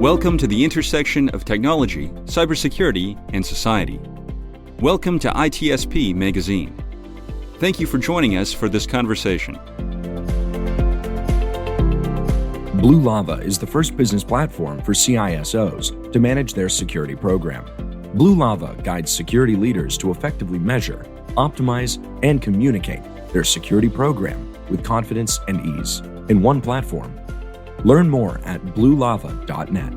Welcome to the intersection of technology, cybersecurity, and society. Welcome to ITSP Magazine. Thank you for joining us for this conversation. Blue Lava is the first business platform for CISOs to manage their security program. Blue Lava guides security leaders to effectively measure, optimize, and communicate their security program with confidence and ease in one platform. Learn more at bluelava.net.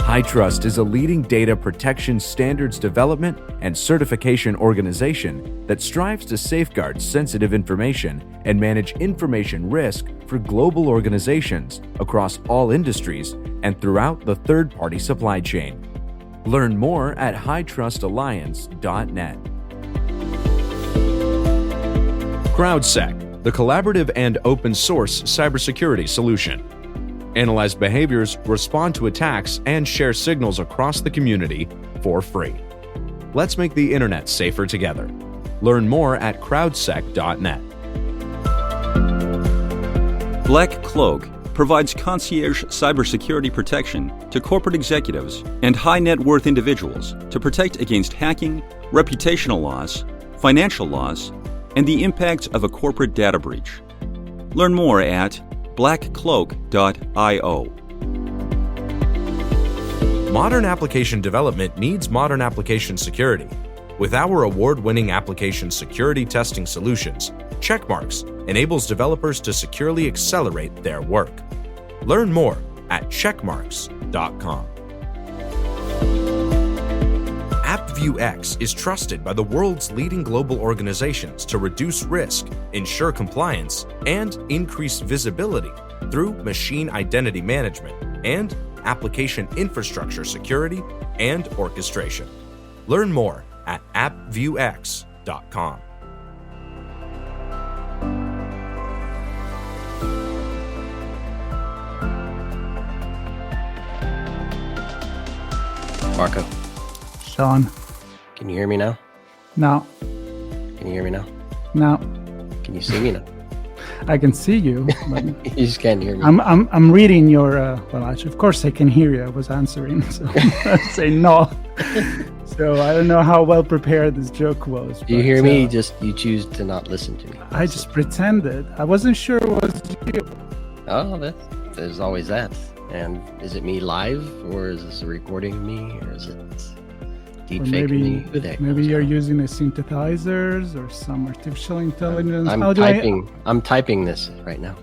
HITRUST is a leading data protection standards development and certification organization that strives to safeguard sensitive information and manage information risk for global organizations across all industries and throughout the third-party supply chain. Learn more at hitrustalliance.net. CrowdSec, the collaborative and open source cybersecurity solution. Analyze behaviors, respond to attacks, and share signals across the community for free. Let's make the internet safer together. Learn more at crowdsec.net. Black Cloak provides concierge cybersecurity protection to corporate executives and high net worth individuals to protect against hacking, reputational loss, financial loss, and the impact of a corporate data breach. Learn more at blackcloak.io. Modern application development needs modern application security. With our award-winning application security testing solutions, Checkmarx enables developers to securely accelerate their work. Learn more at checkmarx.com. AppViewX is trusted by the world's leading global organizations to reduce risk, ensure compliance, and increase visibility through machine identity management and application infrastructure security and orchestration. Learn more at appviewx.com. Marco, Sean. can you hear me now? No. Can you hear me now? No. Can you see me now? I can see you, but You just can't hear me. I'm reading your well, actually, of course I can hear you. I was answering, so I say no. So I don't know how well prepared this joke was. Do you hear me? You choose to not listen to me. I just pretended. I wasn't sure it was you. Oh, there's always that. And is it me live, or is this a recording of me, or is it deep fake of me? Who the heck Maybe knows? you're using a synthesizers or some artificial intelligence. I'm typing this right now.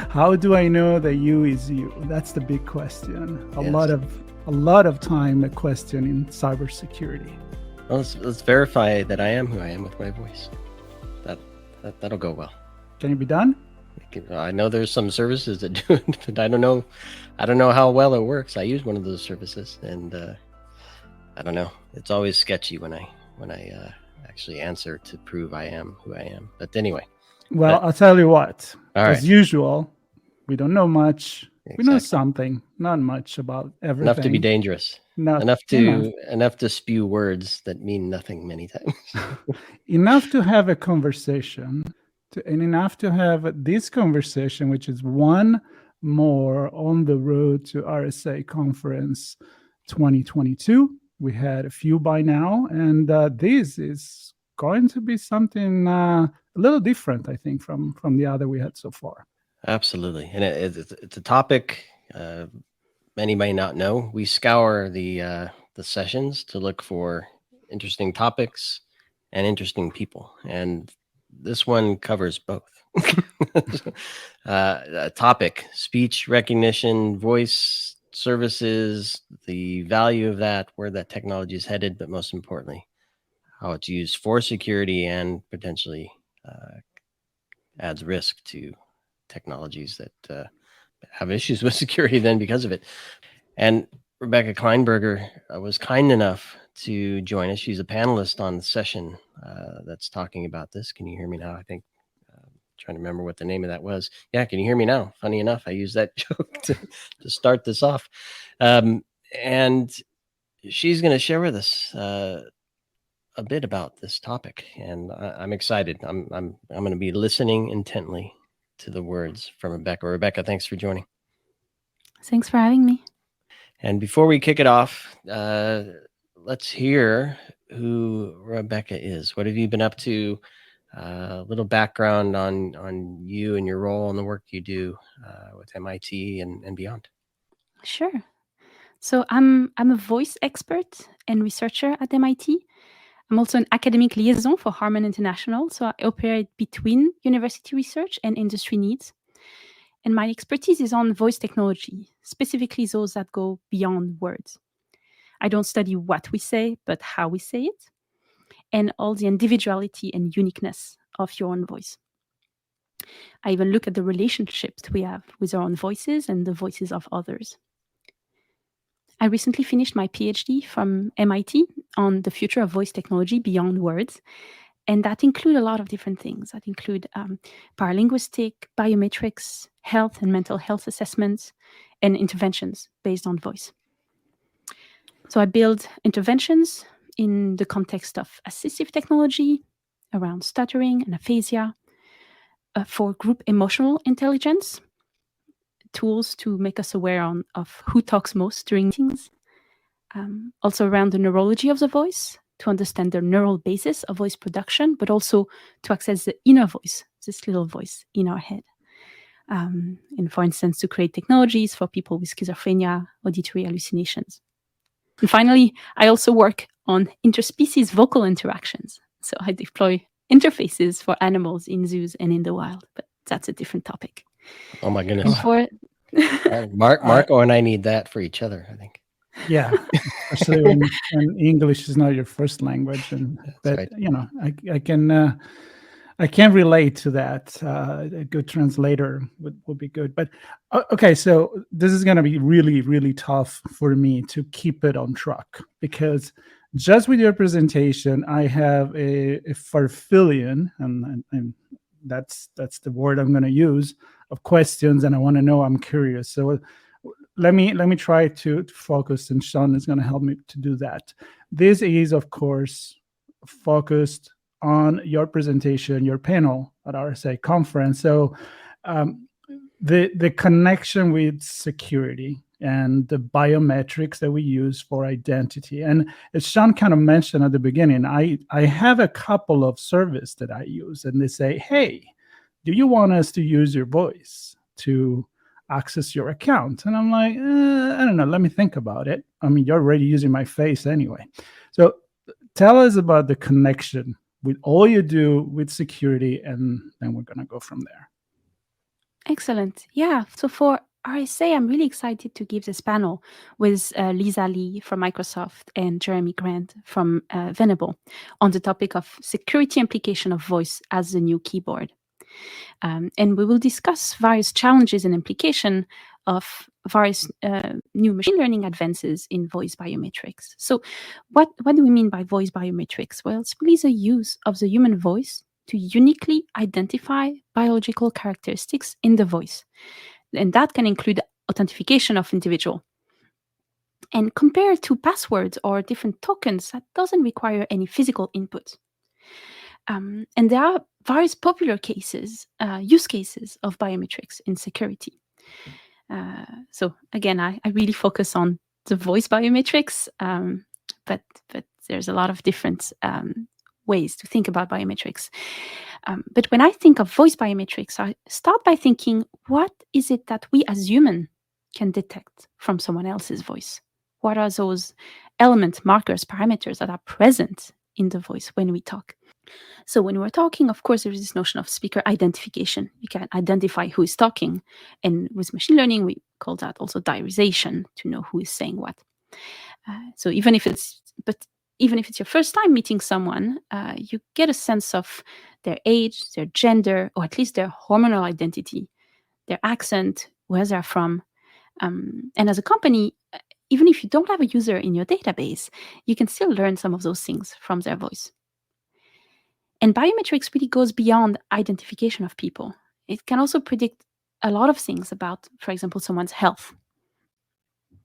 How do I know that you is you? That's the big question. A lot of time a question in cybersecurity. Well, let's verify that I am who I am with my voice. That'll go well. Can it be done? I know there's some services that do it, but I don't know how well it works. I use one of those services, and I don't know. It's always sketchy when I actually answer to prove I am who I am. But anyway. Well, I'll tell you what. As right. usual, we don't know much. Exactly. We know something, not much about everything. Enough to be dangerous. Enough to spew words that mean nothing many times. Enough to have a conversation. And enough to have this conversation, which is one more on the road to RSA Conference 2022. We had a few by now, and this is going to be something a little different, I think, from the other we had so far. Absolutely, and it's a topic many may not know. We scour the sessions to look for interesting topics and interesting people, and this one covers both. Topic: speech recognition, voice services, the value of that, where that technology is headed, but most importantly, how it's used for security and potentially adds risk to technologies that have issues with security then because of it. And Rebecca Kleinberger was kind enough to join us. She's a panelist on the session that's talking about this. Can you hear me now? I think trying to remember what the name of that was. Yeah, can you hear me now? Funny enough, I used that joke to start this off. And she's going to share with us a bit about this topic, and I'm excited. I'm going to be listening intently to the words from Rebecca. Rebecca, thanks for joining. Thanks for having me. And before we kick it off, let's hear who Rebecca is. What have you been up to? A little background on you and your role and the work you do with MIT and beyond. Sure. So I'm a voice expert and researcher at MIT. I'm also an academic liaison for Harman International, so I operate between university research and industry needs. And my expertise is on voice technology, specifically those that go beyond words. I don't study what we say, but how we say it, and all the individuality and uniqueness of your own voice. I even look at the relationships we have with our own voices and the voices of others. I recently finished my PhD from MIT on the future of voice technology beyond words. And that include a lot of different things. That include paralinguistic, biometrics, health and mental health assessments, and interventions based on voice. So I build interventions in the context of assistive technology around stuttering and aphasia, for group emotional intelligence, tools to make us aware of who talks most during meetings, also around the neurology of the voice, to understand the neural basis of voice production, but also to access the inner voice, this little voice in our head. And for instance, to create technologies for people with schizophrenia, auditory hallucinations. And finally, I also work on interspecies vocal interactions. So I deploy interfaces for animals in zoos and in the wild, but that's a different topic. Oh my goodness. And for Marco and I need that for each other, I think. Yeah, especially when English is not your first language, and but right. you know, I can relate to that. A good translator would be good. But okay, so this is going to be really, really tough for me to keep it on track, because just with your presentation, I have a farfillion, and that's the word I'm going to use, of questions, and I want to know. I'm curious. So let me try to focus, and Sean is going to help me to do that. This is, of course, focused on your presentation, your panel at RSA Conference. So the connection with security and the biometrics that we use for identity. And as Sean kind of mentioned at the beginning, I have a couple of services that I use, and they say, hey, do you want us to use your voice to access your account? And I'm like, I don't know, let me think about it. I mean, you're already using my face anyway. So tell us about the connection with all you do with security, and then we're going to go from there. Excellent. Yeah. So for RSA, I'm really excited to give this panel with Lisa Lee from Microsoft and Jeremy Grant from Venable on the topic of security implication of voice as the new keyboard. And we will discuss various challenges and implication of various new machine learning advances in voice biometrics. So what do we mean by voice biometrics? Well, it's really the use of the human voice to uniquely identify biological characteristics in the voice. And that can include authentication of individual. And compared to passwords or different tokens, that doesn't require any physical input. And there are various popular cases, use cases of biometrics in security. So again, I really focus on the voice biometrics, but there's a lot of different ways to think about biometrics. But when I think of voice biometrics, I start by thinking, what is it that we as humans can detect from someone else's voice? What are those elements, markers, parameters that are present in the voice when we talk? So when we're talking, of course, there is this notion of speaker identification. You can identify who is talking. And with machine learning, we call that also diarization, to know who is saying what. So even if it's your first time meeting someone, you get a sense of their age, their gender, or at least their hormonal identity, their accent, where they're from. And as a company, even if you don't have a user in your database, you can still learn some of those things from their voice. And biometrics really goes beyond identification of people. It can also predict a lot of things about, for example, someone's health.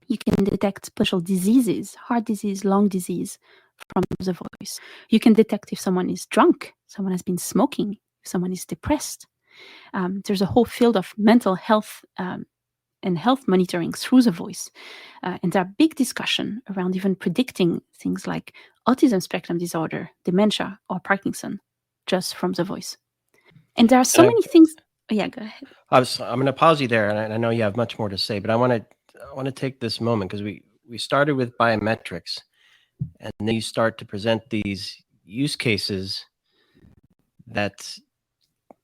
You can detect special diseases, heart disease, lung disease, from the voice. You can detect if someone is drunk, someone has been smoking, if someone is depressed. There's a whole field of mental health and health monitoring through the voice. And there are big discussion around even predicting things like autism spectrum disorder, dementia, or Parkinson just from the voice. And there are so many things. Oh, yeah, go ahead. I'm going to pause you there, and I know you have much more to say, but I want to take this moment because we started with biometrics, and then you start to present these use cases that,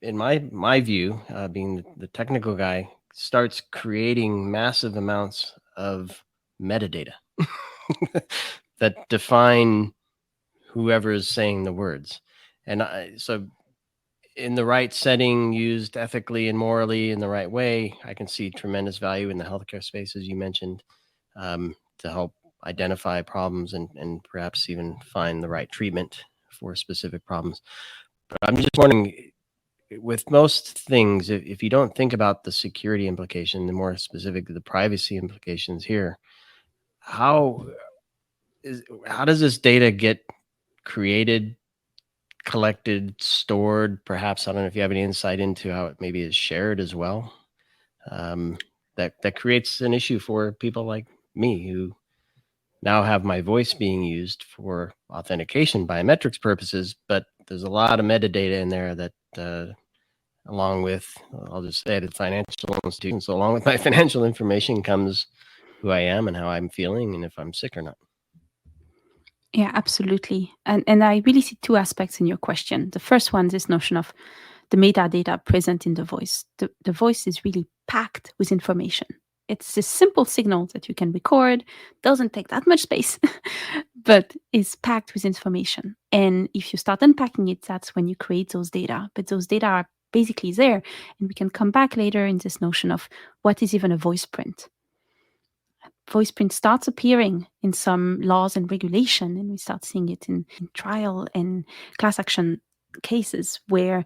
in my view, being the technical guy, starts creating massive amounts of metadata that define whoever is saying the words. And so in the right setting, used ethically and morally in the right way, I can see tremendous value in the healthcare space, as you mentioned, to help identify problems and perhaps even find the right treatment for specific problems. But I'm just wondering, with most things, if you don't think about the security implication, the more specific the privacy implications here, how does this data get created, collected, stored? Perhaps, I don't know if you have any insight into how it maybe is shared as well. That creates an issue for people like me who now have my voice being used for authentication biometrics purposes, but there's a lot of metadata in there that along with, I'll just say it, financial institutions. So along with my financial information comes who I am and how I'm feeling and if I'm sick or not. Yeah, absolutely. And I really see two aspects in your question. The first one, this notion of the metadata present in the voice. The voice is really packed with information. It's a simple signal that you can record, doesn't take that much space, but is packed with information. And if you start unpacking it, that's when you create those data. But those data are basically there. And we can come back later in this notion of what is even a voice print. Voice print starts appearing in some laws and regulation, and we start seeing it in trial and class action cases where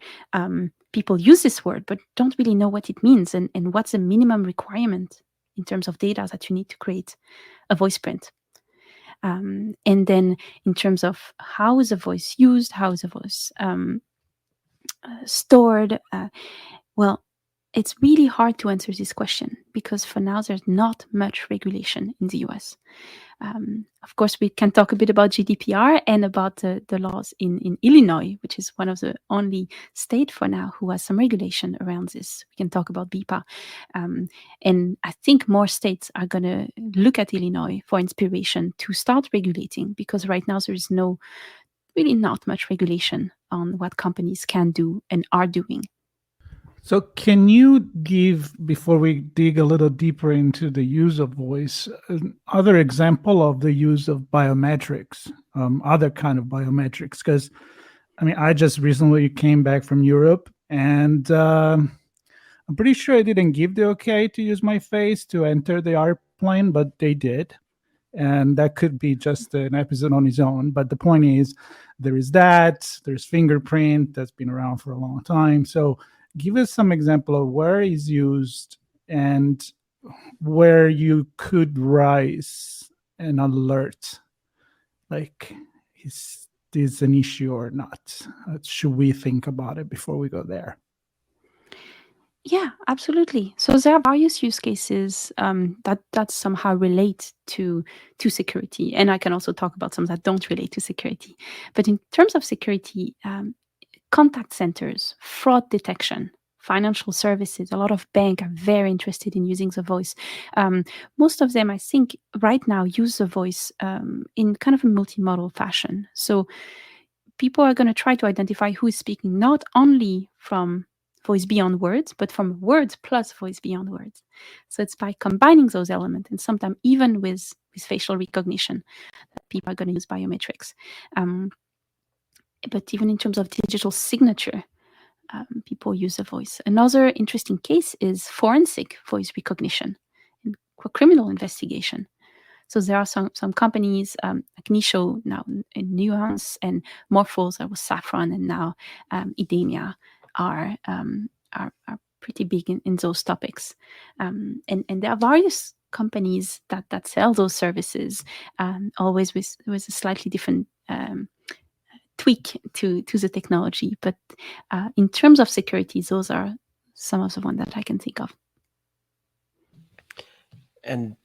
people use this word but don't really know what it means and what's the minimum requirement in terms of data that you need to create a voice print. And then in terms of how is a voice used, how is a voice stored, well, it's really hard to answer this question because for now there's not much regulation in the US. Of course, we can talk a bit about GDPR and about the laws in Illinois, which is one of the only state for now who has some regulation around this. We can talk about BIPA. And I think more states are going to look at Illinois for inspiration to start regulating because right now there is really not much regulation on what companies can do and are doing. So can you give, before we dig a little deeper into the use of voice, another example of the use of biometrics, other kind of biometrics? Because, I mean, I just recently came back from Europe, and I'm pretty sure I didn't give the okay to use my face to enter the airplane, but they did. And that could be just an episode on its own. But the point is, there's fingerprint that's been around for a long time. So give us some example of where it's used and where you could raise an alert. Like, is this an issue or not? Should we think about it before we go there? Yeah, absolutely. So there are various use cases that somehow relate to security. And I can also talk about some that don't relate to security. But in terms of security, contact centers, fraud detection, financial services, a lot of banks are very interested in using the voice. Most of them, I think, right now use the voice in kind of a multimodal fashion. So people are going to try to identify who is speaking, not only from voice beyond words, but from words plus voice beyond words. So it's by combining those elements and sometimes even with facial recognition that people are going to use biometrics. But even in terms of digital signature, people use the voice. Another interesting case is forensic voice recognition for criminal investigation. So there are some companies like Nisho now, in Nuance, and Morphos, that was Saffron, and now Idemia are pretty big in those topics. And there are various companies that sell those services, always with a slightly different tweak to the technology. But in terms of security, those are some of the ones that I can think of. And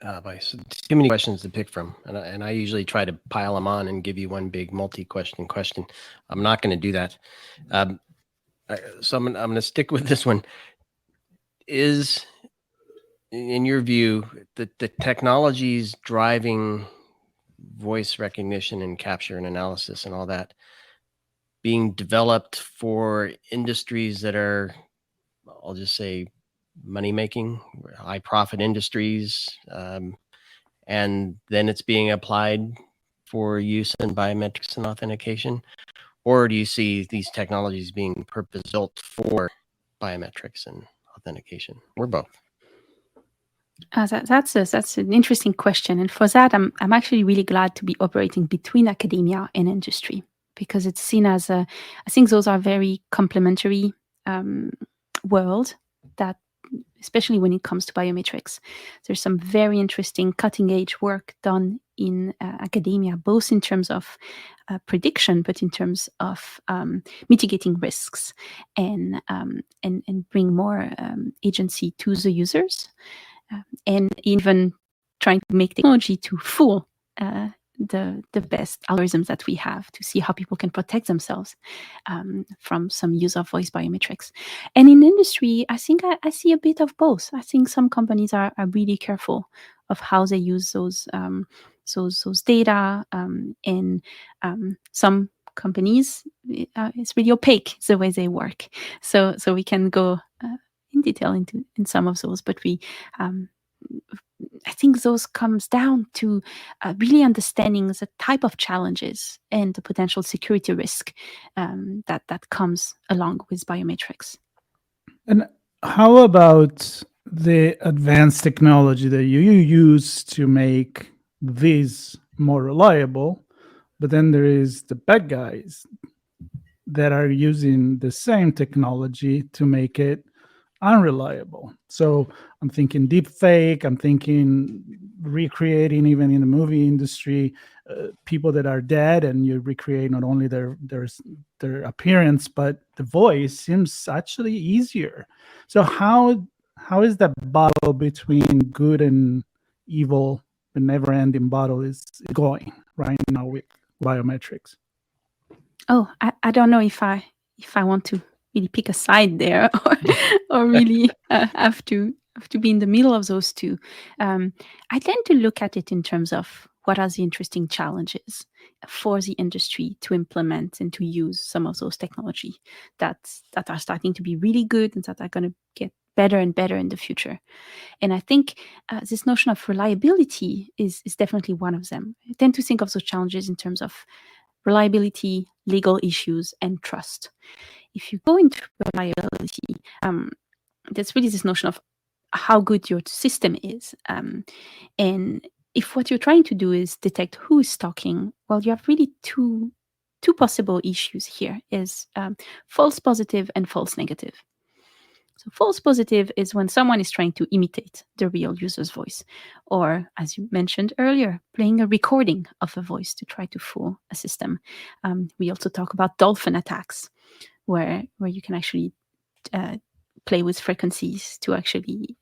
too many questions to pick from, and I usually try to pile them on and give you one big multi-question question. I'm not going to do that. So I'm going to stick with this one. Is, in your view, the technologies driving voice recognition and capture and analysis and all that being developed for industries that are, I'll just say, money-making, high-profit industries, and then it's being applied for use in biometrics and authentication? Or do you see these technologies being purpose-built for biometrics and authentication, or both? That's an interesting question, and for that, I'm actually really glad to be operating between academia and industry, because it's seen as I think those are very complementary world, that especially when it comes to biometrics, there's some very interesting cutting edge work done in academia, both in terms of prediction, but in terms of mitigating risks and bring more agency to the users, and even trying to make technology to fool the best algorithms that we have to see how people can protect themselves from some use of voice biometrics. And in industry, I think I see a bit of both. I think some companies are really careful of how they use those data, and some companies, it's really opaque the way they work. So we can go in detail in some of those, but we I think those comes down to really understanding the type of challenges and the potential security risk that comes along with biometrics. And how about the advanced technology that you use to make these more reliable? But then there is the bad guys that are using the same technology to make it unreliable. So I'm thinking deep fake, I'm thinking recreating, even in the movie industry, people that are dead, and you recreate not only their appearance, but the voice seems actually easier. So how is that battle between good and evil, the never-ending battle, is going right now with biometrics? Oh, I don't know if I want to really pick a side there, or really have to be in the middle of those two. I tend to look at it in terms of what are the interesting challenges for the industry to implement and to use some of those technology that are starting to be really good and that are going to get better and better in the future. And I think this notion of reliability is definitely one of them. I tend to think of those challenges in terms of reliability, legal issues, and trust. If you go into reliability, there's really this notion of how good your system is. And if what you're trying to do is detect who is talking, well, you have really two possible issues here, is false positive and false negative. So false positive is when someone is trying to imitate the real user's voice, or, as you mentioned earlier, playing a recording of a voice to try to fool a system. We also talk about dolphin attacks, where you can actually play with frequencies to actually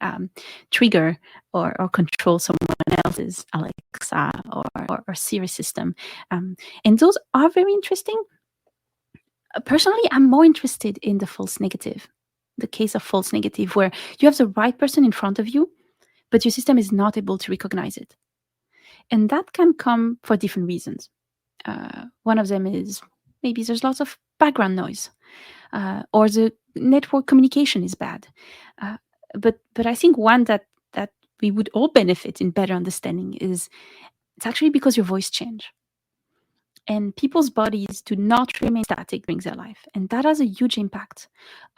trigger or control someone else's Alexa or Siri system. And those are very interesting. Personally, I'm more interested in the false negative. The case of false negative, where you have the right person in front of you, but your system is not able to recognize it. And that can come for different reasons. One of them is maybe there's lots of background noise, or the network communication is bad. But I think one that we would all benefit in better understanding is it's actually because your voice change. And people's bodies do not remain static during their life. And that has a huge impact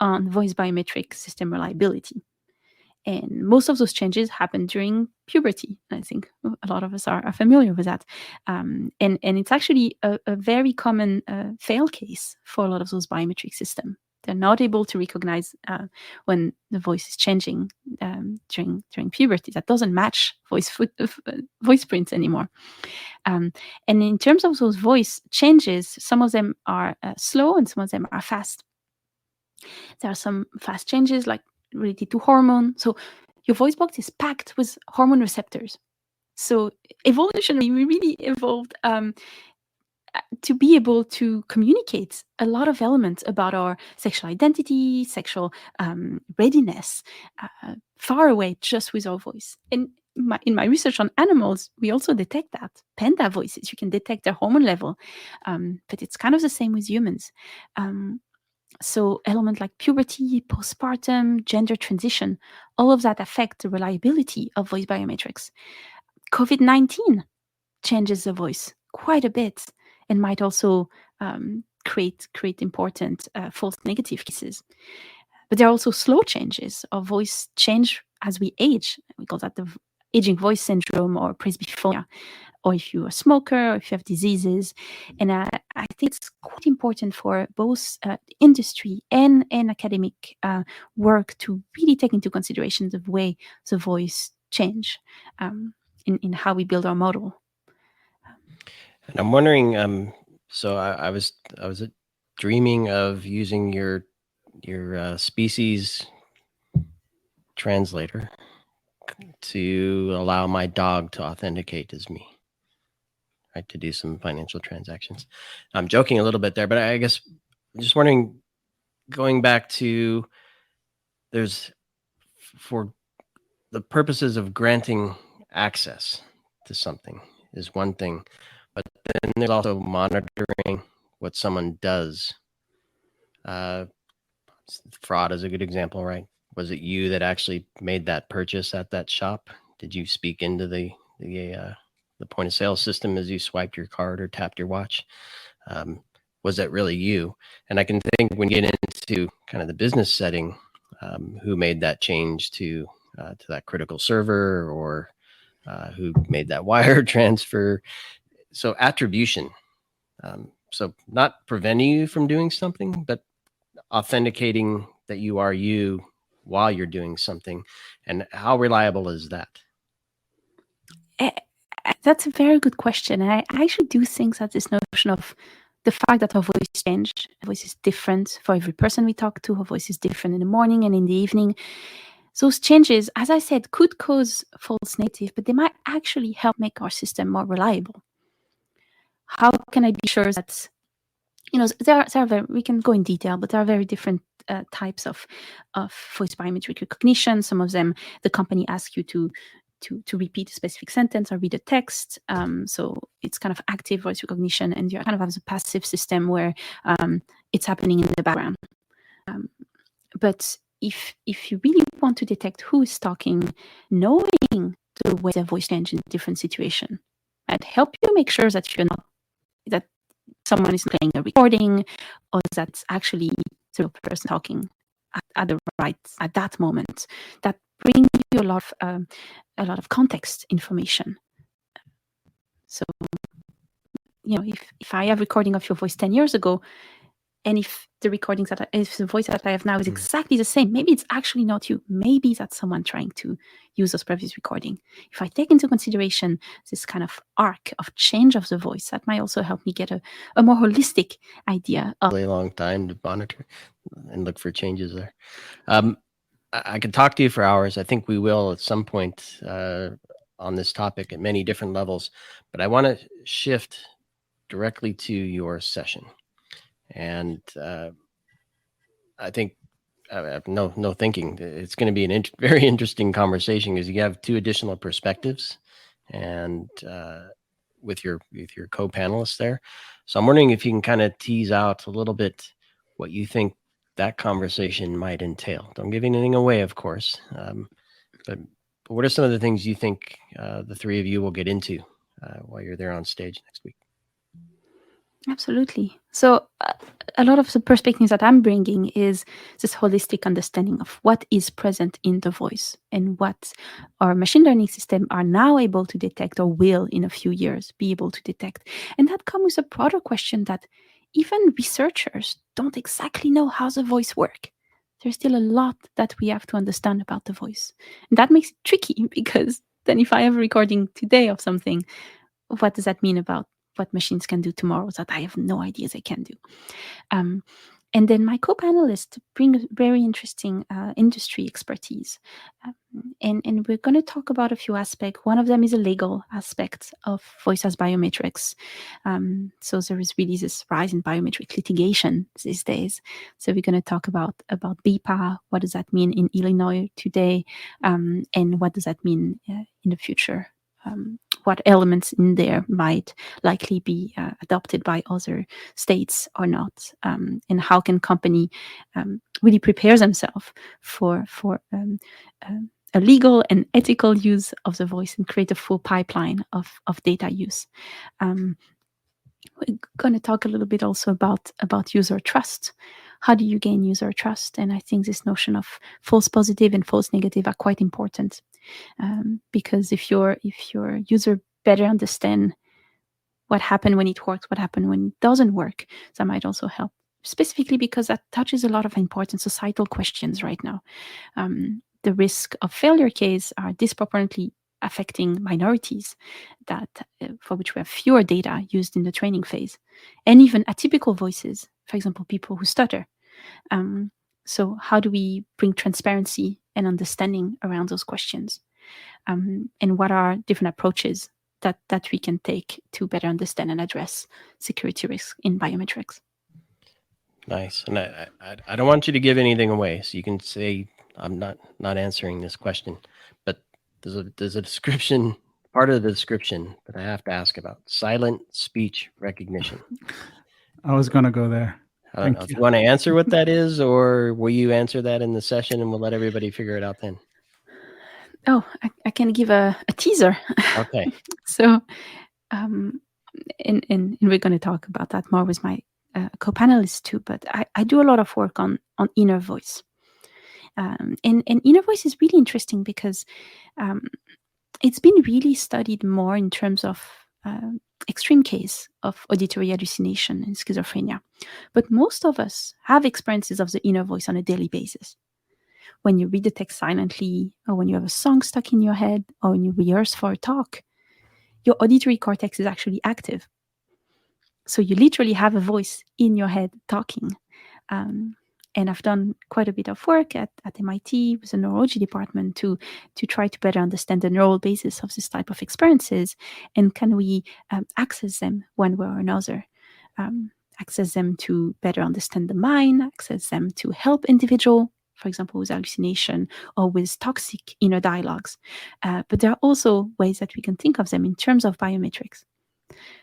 on voice biometric system reliability. And most of those changes happen during puberty. I think a lot of us are familiar with that. And it's actually a very common fail case for a lot of those biometric systems. They're not able to recognize when the voice is changing during puberty. That doesn't match voice prints anymore. And in terms of those voice changes, some of them are slow and some of them are fast. There are some fast changes like related to hormone. So your voice box is packed with hormone receptors. So evolutionarily, we really evolved to be able to communicate a lot of elements about our sexual identity, sexual readiness, far away just with our voice. And in my research on animals, we also detect that. Panda voices, you can detect their hormone level, but it's kind of the same with humans. So elements like puberty, postpartum, gender transition, all of that affect the reliability of voice biometrics. COVID-19 changes the voice quite a bit and might also create important false negative cases. But there are also slow changes of voice change as we age. We call that the aging voice syndrome or presbyphonia, or if you're a smoker, or if you have diseases. And I think it's quite important for both industry and academic work to really take into consideration the way the voice change in how we build our model. And I'm wondering, so I was dreaming of using your species translator to allow my dog to authenticate as me, right, to do some financial transactions. I'm joking a little bit there, but I guess I'm just wondering, going back to, there's, for the purposes of granting access to something is one thing, but then there's also monitoring what someone does. Fraud is a good example, right? Was it you that actually made that purchase at that shop? Did you speak into the point of sale system as you swiped your card or tapped your watch? Was that really you? And I can think when you get into kind of the business setting, who made that change to that critical server, or who made that wire transfer? So attribution. So not preventing you from doing something, but authenticating that you are you while you're doing something. And how reliable is that? That's a very good question. And I actually do think that this notion of the fact that our voice change, our voice is different for every person we talk to, our voice is different in the morning and in the evening. Those changes, as I said, could cause false negative, but they might actually help make our system more reliable. How can I be sure that, there are very, we can go in detail, but there are very different types of voice biometric recognition. Some of them, the company asks you to repeat a specific sentence or read a text. So it's kind of active voice recognition, and you kind of have a passive system where it's happening in the background. But if you really want to detect who is talking, knowing the way the voice changes in different situations might help you make sure that you're not, that someone is playing a recording, or that's actually the real person talking at that moment. That brings you a lot of context information. So, if I have recording of your voice 10 years ago, and if the voice that I have now is exactly the same, maybe it's actually not you. Maybe that's someone trying to use those previous recording. If I take into consideration this kind of arc of change of the voice, that might also help me get a more holistic idea of. Really long time to monitor and look for changes there. I could talk to you for hours. I think we will at some point on this topic at many different levels, but I want to shift directly to your session. And I think I have no thinking. It's going to be a very interesting conversation because you have two additional perspectives, and with your co-panelists there. So I'm wondering if you can kind of tease out a little bit what you think that conversation might entail. Don't give anything away, of course, but what are some of the things you think the three of you will get into while you're there on stage next week? Absolutely. So a lot of the perspectives that I'm bringing is this holistic understanding of what is present in the voice and what our machine learning system are now able to detect, or will in a few years be able to detect. And that comes with a broader question that even researchers don't exactly know how the voice works. There's still a lot that we have to understand about the voice. And that makes it tricky, because then if I have a recording today of something, what does that mean about what machines can do tomorrow that I have no idea they can do? And then my co-panelists bring very interesting industry expertise. And we're going to talk about a few aspects. One of them is a legal aspect of voice as biometrics. So there is really this rise in biometric litigation these days. So we're going to talk about BIPA, what does that mean in Illinois today, and what does that mean in the future. What elements in there might likely be adopted by other states or not, and how can company really prepare themselves for a legal and ethical use of the voice and create a full pipeline of data use. We're going to talk a little bit also about user trust. How do you gain user trust? And I think this notion of false positive and false negative are quite important, because if your user better understand what happened when it works, what happened when it doesn't work, that might also help. Specifically because that touches a lot of important societal questions right now. The risk of failure case are disproportionately affecting minorities that for which we have fewer data used in the training phase, and even atypical voices, for example, people who stutter. So how do we bring transparency and understanding around those questions? And what are different approaches that we can take to better understand and address security risks in biometrics? Nice. And I don't want you to give anything away, so you can say I'm not answering this question, but there's a description, part of the description that I have to ask about: silent speech recognition. I was going to go there. I don't know if you want to answer what that is, or will you answer that in the session and we'll let everybody figure it out then? Oh, I can give a teaser. Okay. So, and we're going to talk about that more with my co-panelists too, but I do a lot of work on inner voice. And inner voice is really interesting because it's been really studied more in terms of extreme case of auditory hallucination and schizophrenia. But most of us have experiences of the inner voice on a daily basis. When you read the text silently, or when you have a song stuck in your head, or when you rehearse for a talk, your auditory cortex is actually active. So you literally have a voice in your head talking. And I've done quite a bit of work at MIT with the neurology department to try to better understand the neural basis of this type of experiences, and can we access them one way or another. Access them to better understand the mind, access them to help individual, for example, with hallucination or with toxic inner dialogues. But there are also ways that we can think of them in terms of biometrics.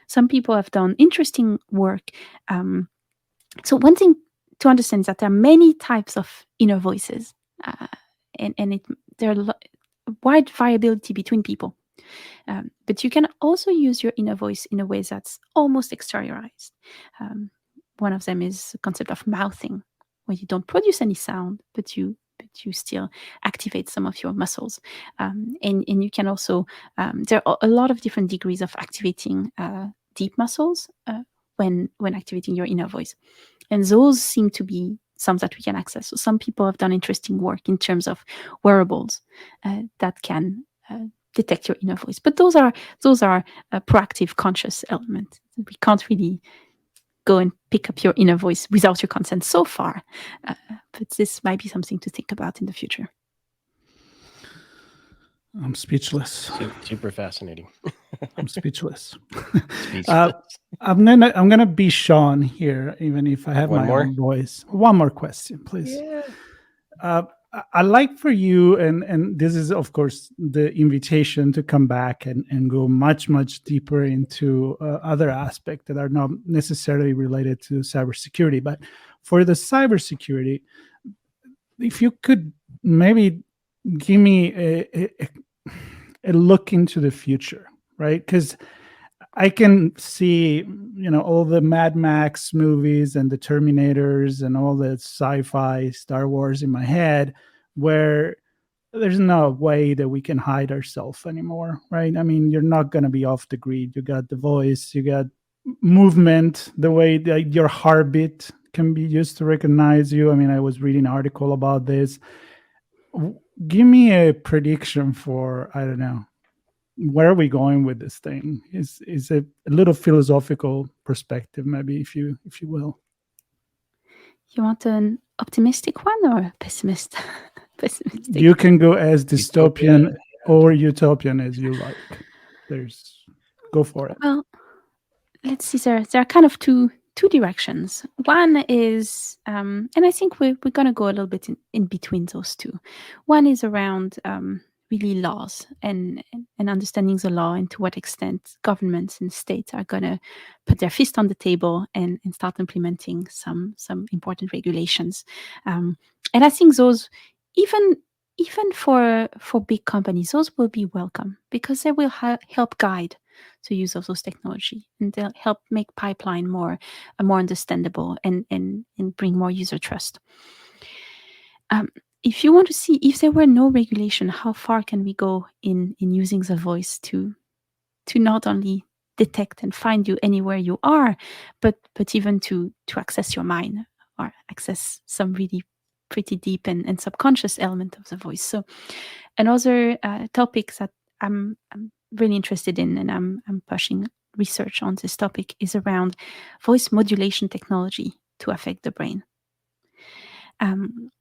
Some people have done interesting work. So one thing to understand is that there are many types of inner voices, and there are wide variability between people. But you can also use your inner voice in a way that's almost exteriorized. One of them is the concept of mouthing, where you don't produce any sound, but you still activate some of your muscles. And you can also, there are a lot of different degrees of activating deep muscles when activating your inner voice. And those seem to be some that we can access. So some people have done interesting work in terms of wearables that can detect your inner voice. But those are a proactive, conscious element. We can't really go and pick up your inner voice without your consent so far. But this might be something to think about in the future. I'm speechless. Super fascinating. I'm speechless. Speechless. I'm gonna be Sean here, even if I have my own voice. One more question, please. Yeah. I like for you, and this is of course the invitation to come back and go much deeper into other aspects that are not necessarily related to cybersecurity. But for the cybersecurity, if you could maybe give me a look into the future, right? Because I can see, all the Mad Max movies and the Terminators and all the sci-fi Star Wars in my head, where there's no way that we can hide ourselves anymore, right? I mean, you're not going to be off the grid. You got the voice, you got movement, the way your heartbeat can be used to recognize you. I mean, I was reading an article about this. Give me a prediction for, I don't know, where are we going with this thing? Is a little philosophical perspective, maybe, if you will. You want an optimistic one or a pessimistic? You can go as dystopian or utopian as you like. Go for it. Well, let's see. There are kind of two directions. One is, and I think we're going to go a little bit in between those two. One is around really laws and understanding the law and to what extent governments and states are going to put their fist on the table and start implementing some important regulations. And I think those, even for big companies, those will be welcome because they will help guide the use of those technology, and they'll help make pipeline more understandable and bring more user trust. If you want to see if there were no regulation, how far can we go in using the voice to not only detect and find you anywhere you are, but even to access your mind or access some really pretty deep and subconscious element of the voice. So another topic that I'm really interested in, and I'm pushing research on this topic, is around voice modulation technology to affect the brain.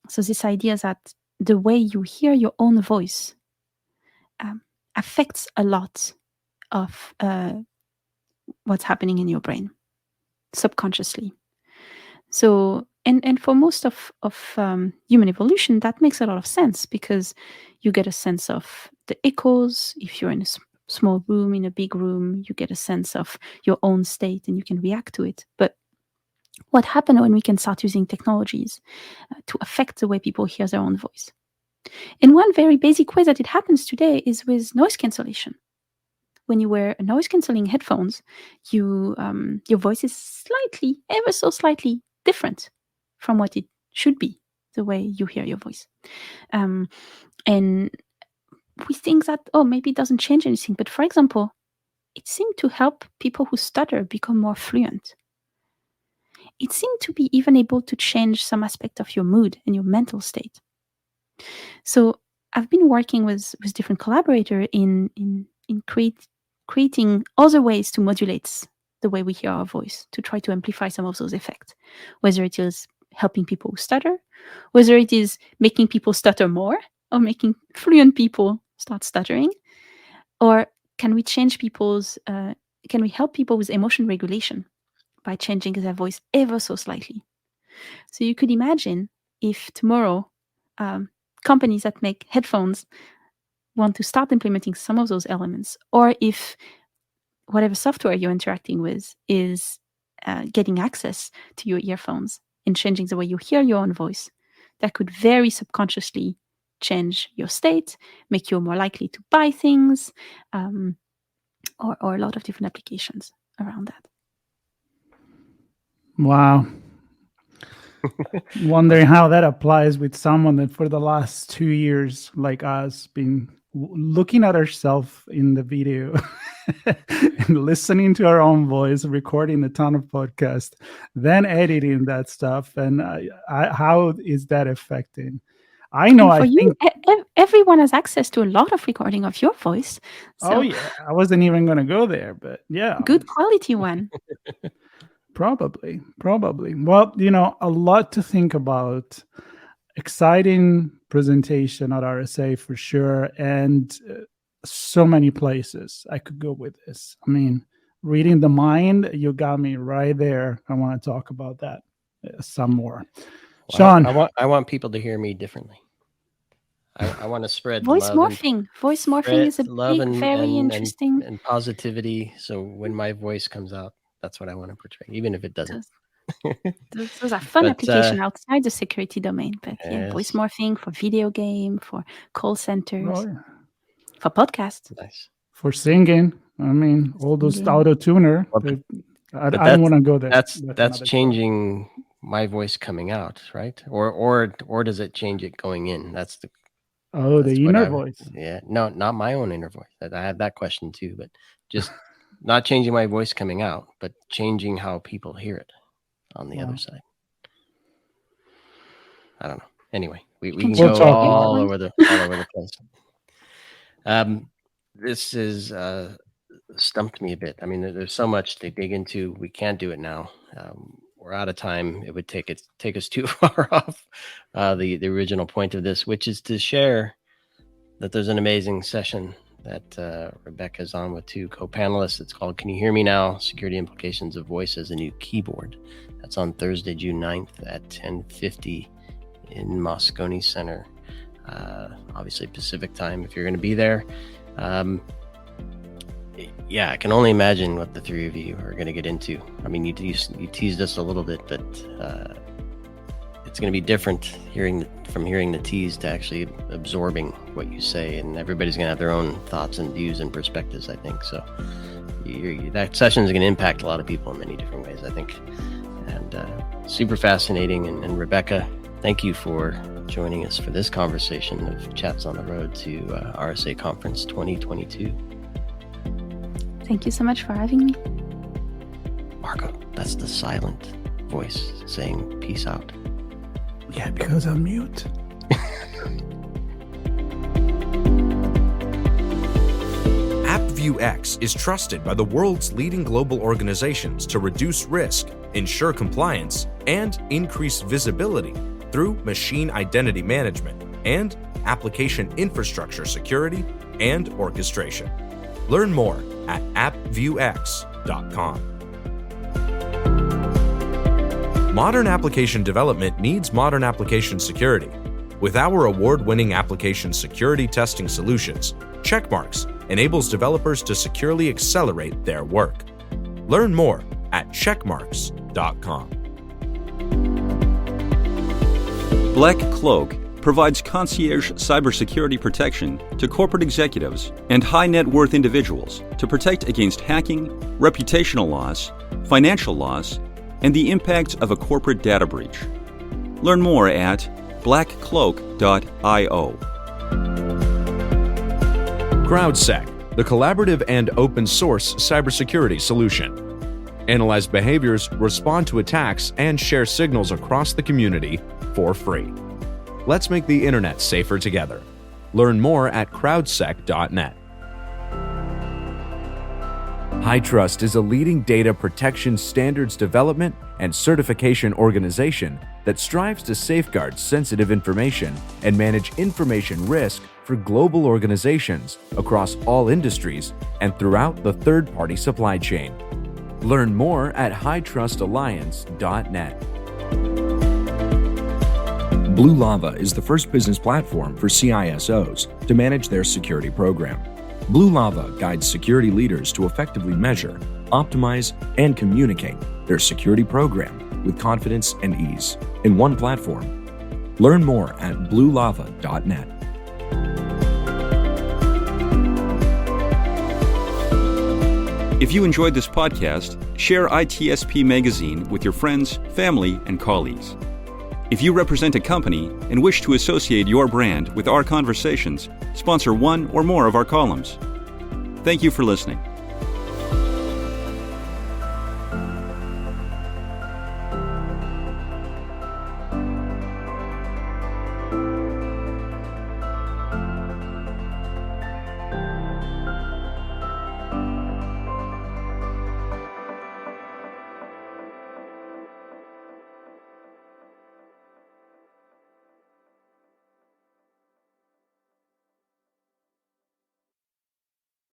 So this idea that the way you hear your own voice affects a lot of what's happening in your brain subconsciously. So, and for most of human evolution, that makes a lot of sense because you get a sense of the echoes. If you're in a small room, in a big room, you get a sense of your own state and you can react to it. But what happens when we can start using technologies to affect the way people hear their own voice? And one very basic way that it happens today is with noise cancellation. When you wear noise cancelling headphones, your voice is slightly, ever so slightly different from what it should be, the way you hear your voice. And we think that, maybe it doesn't change anything. But for example, it seemed to help people who stutter become more fluent. It seemed to be even able to change some aspect of your mood and your mental state. So I've been working with different collaborators in creating other ways to modulate the way we hear our voice, to try to amplify some of those effects, whether it is helping people who stutter, whether it is making people stutter more, or making fluent people start stuttering, or can we change can we help people with emotion regulation by changing their voice ever so slightly? So you could imagine if tomorrow companies that make headphones want to start implementing some of those elements, or if whatever software you're interacting with is getting access to your earphones and changing the way you hear your own voice, that could very subconsciously change your state, make you more likely to buy things, or a lot of different applications around that. Wow. Wondering how that applies with someone that for the last 2 years, like us, been looking at ourselves in the video and listening to our own voice, recording a ton of podcasts, then editing that stuff. And how is that affecting? I know. And for you, everyone has access to a lot of recording of your voice. So oh yeah, I wasn't even going to go there, but yeah, good quality one. Probably. Well, a lot to think about. Exciting presentation at RSA for sure, and so many places I could go with this. I mean, reading the mind, you got me right there. I want to talk about that some more. Sean, I want people to hear me differently. I want to spread voice love morphing. Voice morphing is a big, very interesting and positivity. So when my voice comes out, that's what I want to portray, even if it doesn't. Those are fun applications outside the security domain. But yeah, voice morphing for video game, for call centers, for podcasts. Nice. For singing. I mean, all those auto-tuner. I don't want to go there. That's changing my voice coming out, right? Or does it change it going in? That's the the inner voice. Yeah, no, not my own inner voice. I had that question too, but just not changing my voice coming out, but changing how people hear it on the Wow. other side. I don't know. Anyway, we can can share go your all viewpoint. over the place. This is stumped me a bit. I mean, there's so much to dig into. We can't do it now. We're out of time. It would take us too far off the original point of this, which is to share that there's an amazing session that Rebecca's on with two co-panelists. It's called Can You Hear Me Now? Security Implications of Voice as a New Keyboard. That's on Thursday, June 9th at 10:50 in Moscone Center. Obviously Pacific time if you're going to be there. Yeah, I can only imagine what the three of you are going to get into. I mean, you teased us a little bit, but it's going to be different hearing the tease to actually absorbing what you say, and everybody's going to have their own thoughts and views and perspectives, I think. So that session is going to impact a lot of people in many different ways, I think. And super fascinating. And Rebecca, thank you for joining us for this conversation of Chats on the Road to RSA Conference 2022. Thank you so much for having me. Marco, that's the silent voice saying peace out. Yeah, because I'm mute. AppViewX is trusted by the world's leading global organizations to reduce risk, ensure compliance, and increase visibility through machine identity management and application infrastructure security and orchestration. Learn more at appviewx.com. Modern application development needs modern application security. With our award-winning application security testing solutions, Checkmarks enables developers to securely accelerate their work. Learn more at checkmarks.com. Black Cloak provides concierge cybersecurity protection to corporate executives and high net worth individuals to protect against hacking, reputational loss, financial loss, and the impact of a corporate data breach. Learn more at blackcloak.io. CrowdSec, the collaborative and open source cybersecurity solution. Analyze behaviors, respond to attacks, and share signals across the community for free. Let's make the internet safer together. Learn more at crowdsec.net. HITRUST is a leading data protection standards development and certification organization that strives to safeguard sensitive information and manage information risk for global organizations across all industries and throughout the third-party supply chain. Learn more at hightrustalliance.net. Blue Lava is the first business platform for CISOs to manage their security program. Blue Lava guides security leaders to effectively measure, optimize, and communicate their security program with confidence and ease in one platform. Learn more at bluelava.net. If you enjoyed this podcast, share ITSP Magazine with your friends, family, and colleagues. If you represent a company and wish to associate your brand with our conversations, sponsor one or more of our columns. Thank you for listening.